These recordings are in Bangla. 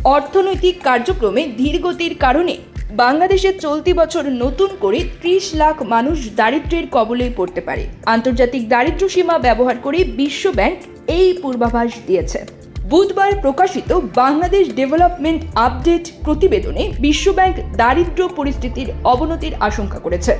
অর্থনৈতিক কার্যক্রমে ধীরগতির কারণে বাংলাদেশের চলতি বছর নতুন করে 30 লাখ মানুষ দারিদ্র্যের কবলে পড়তে পারে। আন্তর্জাতিক দারিদ্র্য সীমা ব্যবহার করে বিশ্ব ব্যাংক এই পূর্বাভাস দিয়েছে। বুধবার প্রকাশিত বাংলাদেশ ডেভেলপমেন্ট আপডেট প্রতিবেদনে বিশ্ব ব্যাংক দারিদ্র্য পরিস্থিতির অবনতির আশঙ্কা করেছে।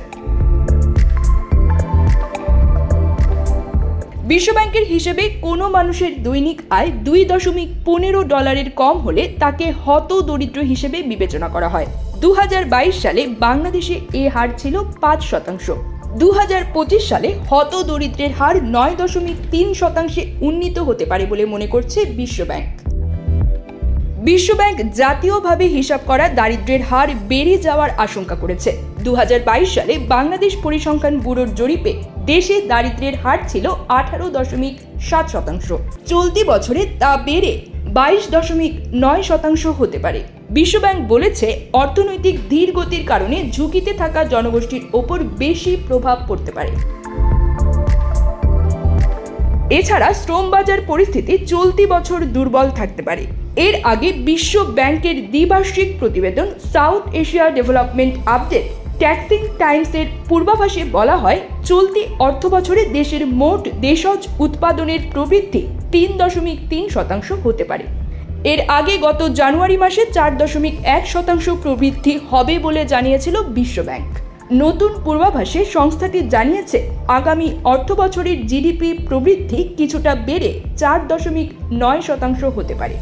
বিশ্বব্যাংকের হিসেবে কোনো মানুষের দৈনিক আয় $2.15 কম হলে তাকে হতদরিদ্র হিসেবে বিবেচনা করা হয়। 2022 সালে বাংলাদেশে এ হার ছিল 5%। 2025 সালে হতদরিদ্রের হার 9.3% উন্নীত হতে পারে বলে মনে করছে বিশ্বব্যাংক। বিশ্বব্যাংক জাতীয়ভাবে হিসাব করা দারিদ্র্যের হার বেড়ে যাওয়ার আশঙ্কা করেছে। 2022 সালে বাংলাদেশ পরিসংখ্যান ব্যুরোর জরিপে দেশে দারিদ্র্যের হার ছিল 18.7%। চলতি বছরে তা বেড়ে 22.9% হতে পারে। বিশ্বব্যাংক বলেছে, অর্থনৈতিক ধীর গতির কারণে ঝুঁকিতে থাকা জনগোষ্ঠীর ওপর বেশি প্রভাব পড়তে পারে। এছাড়া শ্রম বাজার পরিস্থিতি চলতি বছর দুর্বল থাকতে পারে। এর আগে বিশ্ব ব্যাংকের দ্বিবার্ষিক প্রতিবেদন সাউথ এশিয়া ডেভেলপমেন্ট আপডেট ট্যাক্সিং টাইমসের পূর্বাভাসে বলা হয়, চলতি অর্থবছরে দেশের মোট দেশজ উৎপাদনের প্রবৃদ্ধি 3.3% হতে পারে। এর আগে গত জানুয়ারি মাসে 4.1% প্রবৃদ্ধি হবে বলে জানিয়েছিল বিশ্বব্যাংক। নতুন পূর্বাভাসে সংস্থাটি জানিয়েছে, আগামী অর্থবছরের জিডিপি প্রবৃদ্ধি কিছুটা বেড়ে 4.9% হতে পারে।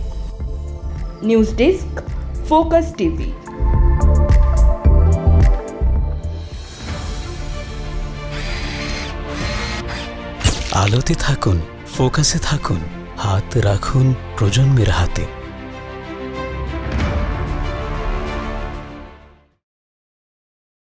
News desk, focus TV. আলোতে থাকুন, ফোকাসে থাকুন, হাত রাখুন প্রজন্মের হাতে।